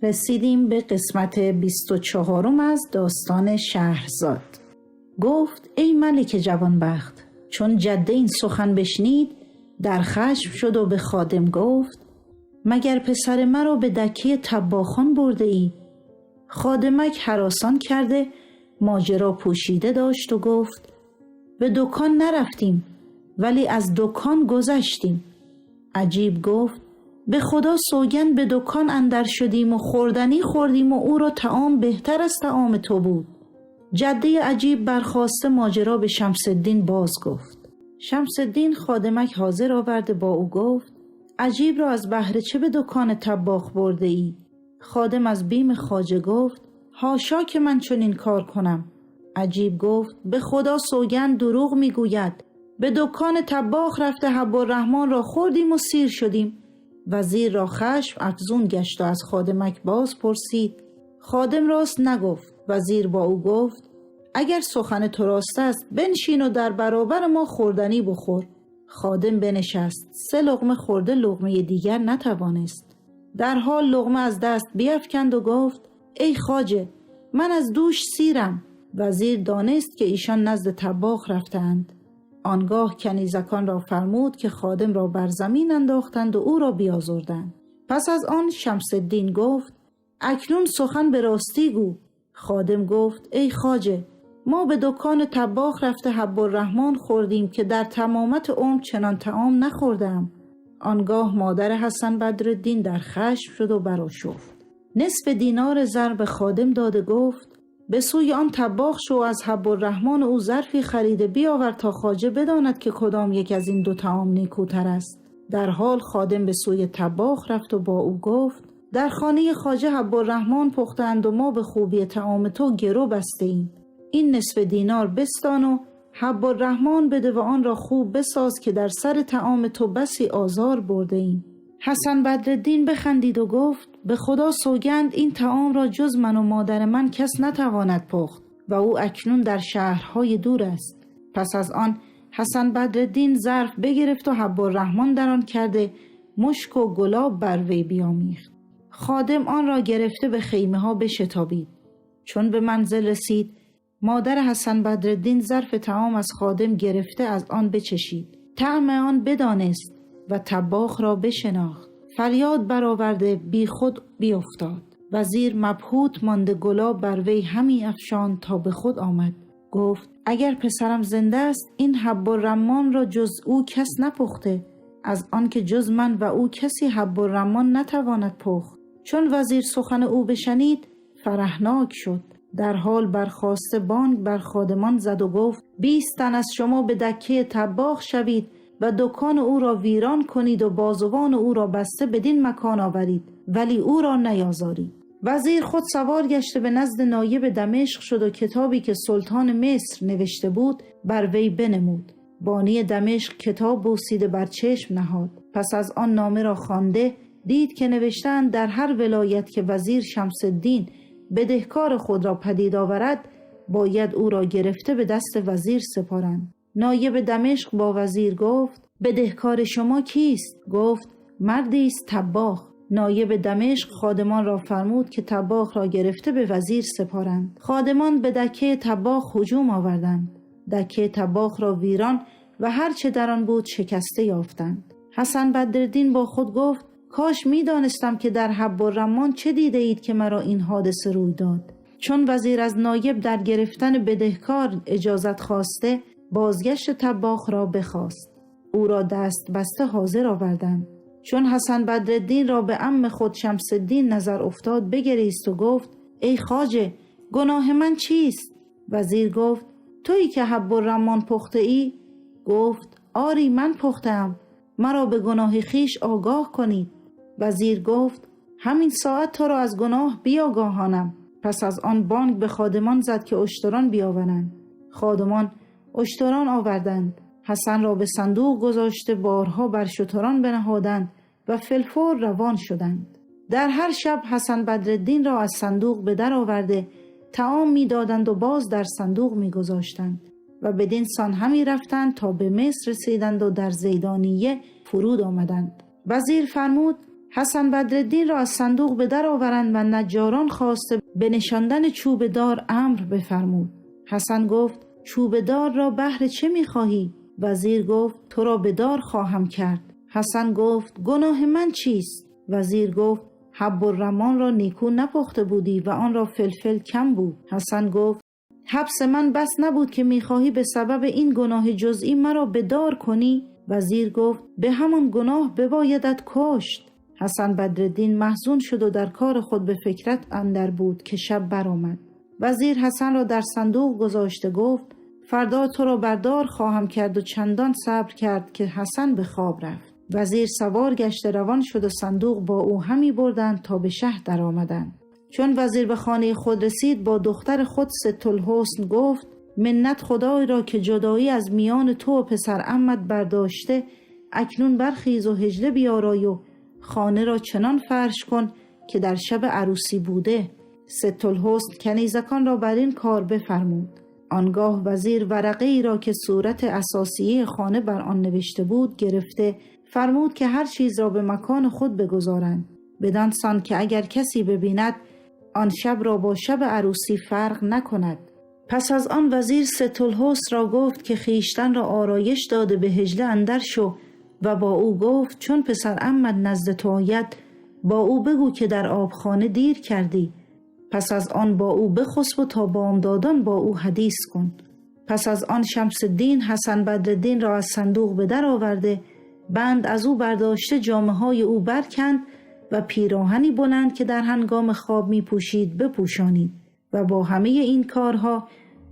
رسیدیم به قسمت 24 از داستان شهرزاد. گفت ای ملک جوانبخت، چون جده این سخن بشنید در خشم شد و به خادم گفت مگر پسر مرا به دکه طباخان برده ای؟ خادمک هراسان کرده ماجرا پوشیده داشت و گفت به دکان نرفتیم ولی از دکان گذشتیم. عجیب گفت به خدا سوگند به دکان اندر شدیم و خوردنی خوردیم و او را طعام بهتر از طعام تو بود. جده عجیب برخاسته ماجرا به شمس الدین باز گفت. شمس الدین خادمک حاضر آورده با او گفت عجیب را از بهر چه به دکان طباخ برده ای؟ خادم از بیم خواجه گفت حاشا که من چنین کار کنم. عجیب گفت به خدا سوگند دروغ میگوید، به دکان طباخ رفته حب الرحمن را خوردیم و سیر شدیم. وزیر را خشم افزون گشت و از خادمک باز پرسید. خادم راست نگفت. وزیر با او گفت اگر سخن تو راست است بنشین و در برابر ما خوردنی بخور. خادم بنشست. 3 لقمه خورده لقمه دیگر نتوانست. در حال لقمه از دست بیفکند و گفت ای خواجه من از دوش سیرم. وزیر دانست که ایشان نزد طباخ رفتند. آنگاه کنیزکان را فرمود که خادم را بر زمین انداختند و او را بیازردند. پس از آن شمس الدین گفت اکنون سخن به راستی گو. خادم گفت ای خواجه ما به دکان طباخ رفته حب الرحمن خوردیم که در تمامت عمر چنان طعام نخوردم. آنگاه مادر حسن بدرالدین در خشم شد و برآشفت. نصف دینار زر به خادم داده گفت به سوی آن طباخ شو از حب الرحمن او ظرفی خریده بیاور تا خواجه بداند که کدام یک از این 2 طعام نیکوتر است. در حال خادم به سوی طباخ رفت و با او گفت در خانه خواجه حب الرحمن پختند و ما به خوبی طعام تو گرو بسته ایم. این نصف دینار بستان و حب الرحمن بده و آن را خوب بساز که در سر طعام تو بسی آزار برده ایم. حسن بدرالدین بخندید و گفت به خدا سوگند این طعام را جز من و مادر من کس نتواند پخت و او اکنون در شهرهای دور است. پس از آن حسن بدرالدین ظرف بگرفت و حب الرحمن در آن کرده مشک و گلاب بر وی بیامیخت. خادم آن را گرفته به خیمه ها بشتابید. چون به منزل رسید مادر حسن بدرالدین ظرف طعام از خادم گرفته از آن بچشید. طعم آن بدانست و طباخ را بشناخت. فریاد برآورده بی خود بیفتاد. وزیر مبهوت مانده گلاب بر وی همی افشاند تا به خود آمد. گفت اگر پسرم زنده است این حب الرحمن را جز او کس نپخته، از آن که جز من و او کسی حب الرحمن نتواند پخت. چون وزیر سخن او بشنید فرحناک شد. در حال برخاسته بانگ بر خادمان زد و گفت 20 تن از شما به دکه طباخ شوید و دکان او را ویران کنید و بازوان او را بسته بدین مکان آورید ولی او را نیازارید. وزیر خود سوار گشته به نزد نایب دمشق شد و کتابی که سلطان مصر نوشته بود بر وی بنمود. بانی دمشق کتاب بوسیده بر چشم نهاد. پس از آن نامه را خوانده دید که نوشتند در هر ولایت که وزیر شمس الدین بدهکار خود را پدید آورد باید او را گرفته به دست وزیر سپارند. نایب دمشق با وزیر گفت بدهکار شما کیست؟ گفت مردی است طباخ. نایب دمشق خادمان را فرمود که طباخ را گرفته به وزیر سپارند. خادمان به دکه طباخ هجوم آوردند. دکه طباخ را ویران و هر چه در آن بود شکسته یافتند. حسن بدرالدین با خود گفت کاش می دانستم که در حب الرحمن چه دیده اید که مرا این حادثه روی داد. چون وزیر از نایب در گرفتن بدهکار اجازت خواسته بازگشت طباخ را بخواست. او را دست بسته حاضر آوردند. چون حسن بدرالدین را به عم خود شمس الدین نظر افتاد بگریست و گفت ای خواجه گناه من چیست؟ وزیر گفت تویی که حب الرحمن پخته ای؟ گفت آری من پختم، مرا به گناه خیش آگاه کنید. وزیر گفت همین ساعت تو را از گناه بیاگاهانم. پس از آن بانگ به خادمان زد که اشتران بیاورند. خادمان اشتران آوردند. حسن را به صندوق گذاشته بارها بر شتران بنهادند و فی‌الفور روان شدند. در هر شب حسن بدرالدین را از صندوق به در آورده طعام می دادند و باز در صندوق می گذاشتند و بدین سان همی رفتند تا به مصر رسیدند و در زیدانیه فرود آمدند. وزیر فرمود حسن بدرالدین را از صندوق به در آورند و نجاران خواسته به نشاندن چوب دار امر بفرمود. حسن گفت چوب دار را بهر چه می‌خواهی؟ وزیر گفت تو را به دار خواهم کرد. حسن گفت گناه من چیست؟ وزیر گفت حب الرمان را نیکو نپخته بودی و آن را فلفل کم بود. حسن گفت حبس من بس نبود که می‌خواهی به سبب این گناه جزئی مرا به دار کنی؟ وزیر گفت به همان گناه ببایدت کشت. حسن بدرالدین محزون شد و در کار خود به فکرت اندر بود که شب برآمد. وزیر حسن را در صندوق گذاشته گفت فردا تو را بردار خواهم کرد و چندان صبر کرد که حسن به خواب رفت. وزیر سوار گشت روان شد و صندوق با او همی بردند تا به شهر در آمدند. چون وزیر به خانه خود رسید با دختر خود ست الحسن گفت منت خدای را که جدایی از میان تو و پسر عمت برداشته، اکنون برخیز و حجله بیارای و خانه را چنان فرش کن که در شب عروسی بوده. ست الحسن کنیزکان را بر این کار بفرمود. آنگاه وزیر ورقه ای را که صورت اساسیه خانه بر آن نوشته بود گرفته فرمود که هر چیز را به مکان خود بگذارند، بدان سان که اگر کسی ببیند آن شب را با شب عروسی فرق نکند. پس از آن وزیر ست الحسن را گفت که خیشتن را آرایش داده به حجله اندر شو و با او گفت چون پسر عمت نزد تو آید با او بگو که در آبخانه دیر کردی. پس از آن با او بخسب و تا بامدادان با او حدیث کن. پس از آن شمس الدین حسن بدرالدین را از صندوق به در آورده بند از او برداشته جامه های او برکند و پیراهنی بلند که در هنگام خواب می پوشید بپوشانید و با همه این کارها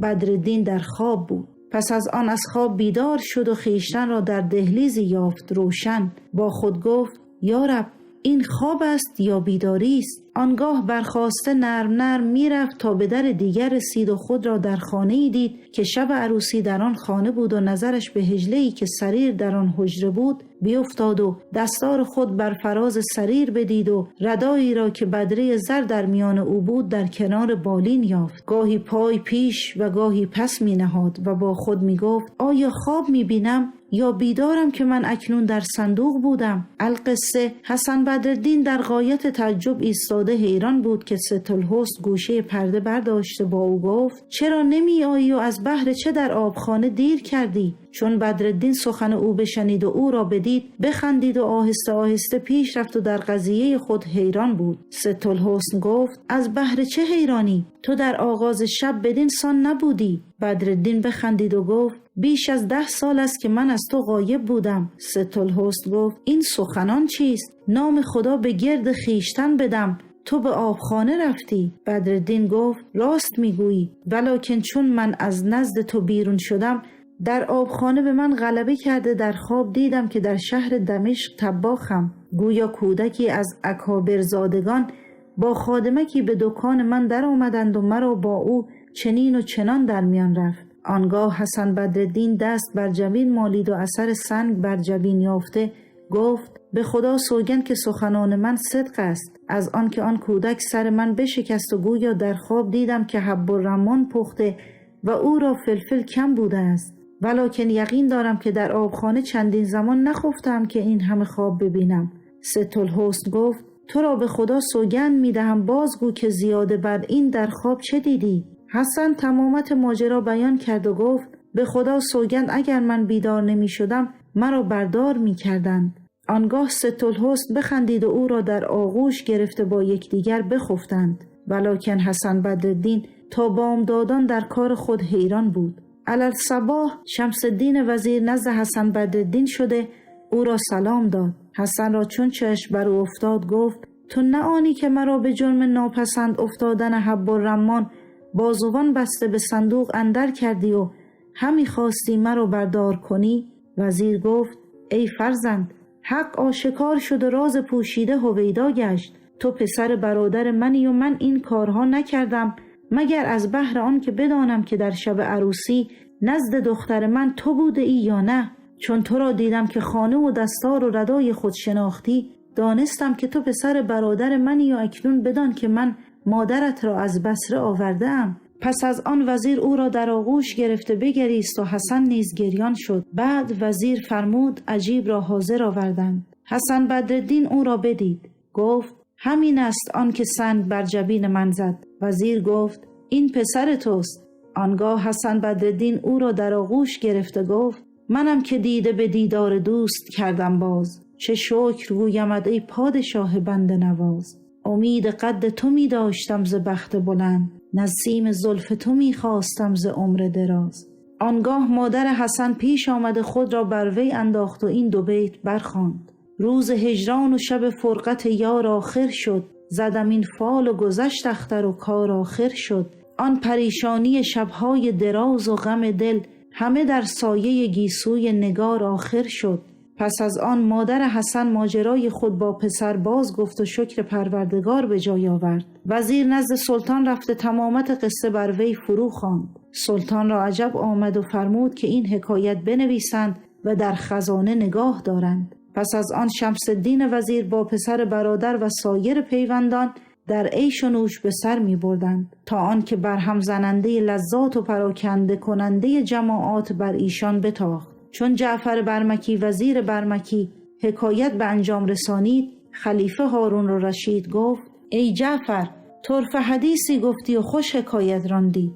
بدرالدین در خواب بود. پس از آن از خواب بیدار شد و خیشتن را در دهلیزی یافت روشن. با خود گفت یا رب این خواب است یا بیداری است؟ آنگاه برخاسته نرم نرم میرفت تا به در دیگر رسید و خود را در خانه‌ای دید که شب عروسی در آن خانه بود و نظرش به حجله‌ای که سریر در آن حجره بود بیفتاد و دستار خود بر فراز سریر بدید و ردایی را که بدره زر در میان او بود در کنار بالین یافت. گاهی پای پیش و گاهی پس می نهاد و با خود می گفت آیا خواب می بینم یا بیدارم که من اکنون در صندوق بودم؟ القصه حسن بدرالدین در غایت تعجب ایستاده حیران بود که ست الحسن گوشه پرده برداشته با او گفت چرا نمی آیی و از بهر چه در آبخانه دیر کردی؟ چون بدرالدین سخن او بشنید و او را بدید بخندید و آهسته آهسته پیش رفت و در قضیه خود حیران بود. ست الحسن گفت از بهر چه حیرانی؟ تو در آغاز شب بدین سان نبودی. بدرالدین بخندید و گفت بیش از 10 سال است که من از تو غایب بودم. ست الحسن گفت این سخنان چیست؟ نام خدا به گرد خیشتن بدم تو به آبخانه رفتی. بدرالدین گفت راست میگویی، ولکن چون من از نزد تو بیرون شدم در آبخانه به من غلبه کرده. در خواب دیدم که در شهر دمشق طباخم، گویا کودکی از اکابرزادگان با خادمکی به دکان من در آمدند و مرا با او چنین و چنان در میان رفت. آنگاه حسن بدرالدین دست بر جبین مالید و اثر سنگ بر جبین یافته گفت به خدا سوگند که سخنان من صدق است، از آن که آن کودک سر من بشکست و گویا در خواب دیدم که حب الرمان پخته و او را فلفل کم بوده است. ولکن یقین دارم که در آبخانه چندین زمان نخفتم که این همه خواب ببینم. ست الحسن گفت تو را به خدا سوگند میدهم بازگو که زیاده بر این در خواب چه دیدی؟ حسن تمامت ماجرا بیان کرد و گفت به خدا سوگند اگر من بیدار نمی شدم مرا بردار می کردند. آنگاه ست الحسن بخندید و او را در آغوش گرفته با یکدیگر بخفتند. ولکن حسن بدرالدین تا بامدادان در کار خود حیران بود. علل صباح شمس الدین وزیر نزد حسن بدرالدین شده او را سلام داد. حسن را چون چشم بر او افتاد گفت تو نه آنی که مرا به جرم ناپسند افتادن حب الرمان بازوان بسته به صندوق اندر کردی و همی خواستی مرا بردار کنی؟ وزیر گفت ای فرزند حق آشکار شد و راز پوشیده هویدا گشت. تو پسر برادر منی و من این کارها نکردم مگر از بهر آن که بدانم که در شب عروسی نزد دختر من تو بوده ای یا نه. چون تو را دیدم که خانه و دستار و ردای خود شناختی دانستم که تو پسر برادر منی و اکنون بدان که من مادرت را از بصره آورده‌ام. پس از آن وزیر او را در آغوش گرفته بگریست و حسن نیز گریان شد. بعد وزیر فرمود عجیب را حاضر آوردند. حسن بدرالدین او را بدید. گفت همین است آن که سنگ بر جبین من زد. وزیر گفت این پسر توست. آنگاه حسن بدرالدین او را در آغوش گرفته گفت منم که دیده به دیدار دوست کردم باز. چه شکر گویمت ای پادشاه بنده نواز. امید قد تو می داشتم ز بخت بلند، نسیم زلف تو می خواستم ز عمر دراز. آنگاه مادر حسن پیش آمد خود را بر وی انداخت و این دو بیت برخواند. روز هجران و شب فرقت یار آخر شد، زدم این فال و گذشت اختر و کار آخر شد. آن پریشانی شبهای دراز و غم دل، همه در سایه گیسوی نگار آخر شد. پس از آن مادر حسن ماجرای خود با پسر باز گفت و شکر پروردگار به جای آورد. وزیر نزد سلطان رفته تمامت قصه بر وی فرو خواند. سلطان را عجب آمد و فرمود که این حکایت بنویسند و در خزانه نگاه دارند. پس از آن شمس الدین وزیر با پسر برادر و سایر پیوندان در عیش و نوش به سر می بردند تا آن که برهم زننده لذات و پراکنده کننده جماعات بر ایشان بتاخت. چون جعفر برمکی وزیر برمکی حکایت به انجام رسانید، خلیفه هارون الرشید گفت ای جعفر، طرف حدیثی گفتی و خوش حکایت راندی.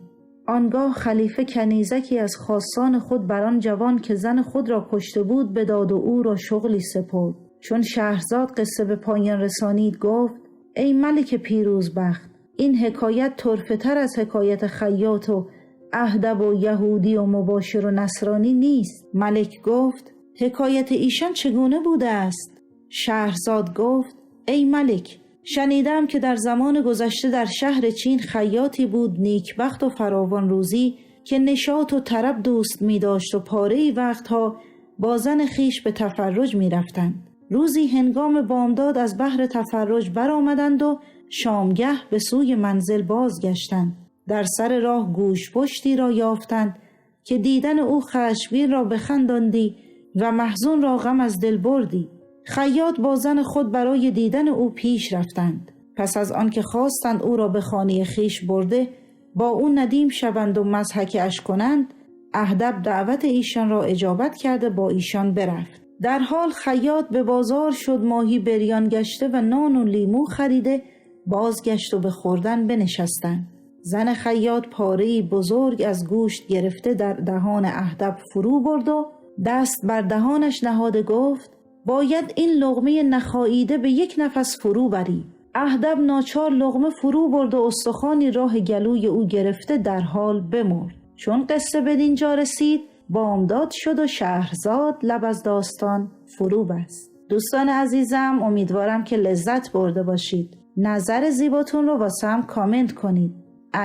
آنگاه خلیفه کنیزکی از خاصان خود بر آن جوان که زن خود را کشته بود بداد و او را شغلی سپرد. چون شهرزاد قصه به پایان رسانید گفت ای ملک پیروزبخت، این حکایت طرفه تر از حکایت خیاط و اهدب و یهودی و مباشر و نصرانی نیست. ملک گفت حکایت ایشان چگونه بوده است؟ شهرزاد گفت ای ملک، شنیدم که در زمان گذشته در شهر چین خیاطی بود نیکبخت و فراوان روزی که نشاط و طرب دوست می داشت و پاره وقتها با زن خیش به تفرج می رفتند. روزی هنگام بامداد از بحر تفرج برآمدند و شامگه به سوی منزل بازگشتند. در سر راه گوش پشتی را یافتند که دیدن او خشمگین را بخنداندی و محزون را غم از دل بردی. خیاط با زن خود برای دیدن او پیش رفتند. پس از آن که خواستند او را به خانه خیش برده با او ندیم شوند و مضحک اش کنند، اهدب دعوت ایشان را اجابت کرده با ایشان برفت. در حال خیاط به بازار شد ماهی بریان گشته و نان و لیمو خریده بازگشت و به خوردن بنشستند. زن خیاط پاره‌ای بزرگ از گوشت گرفته در دهان اهدب فرو برد و دست بر دهانش نهاده گفت باید این لقمه نخاییده به یک نفس فرو بری. اهدب ناچار لقمه فرو برد و استخوانی راه گلوی او گرفته در حال بمرد. چون قصه به دینجا رسید بامداد شد و شهرزاد لب از داستان فرو بست. دوستان عزیزم، امیدوارم که لذت برده باشید. نظر زیباتون رو واسم کامنت کنید.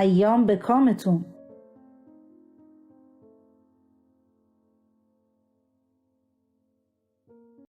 ایام به کامتون.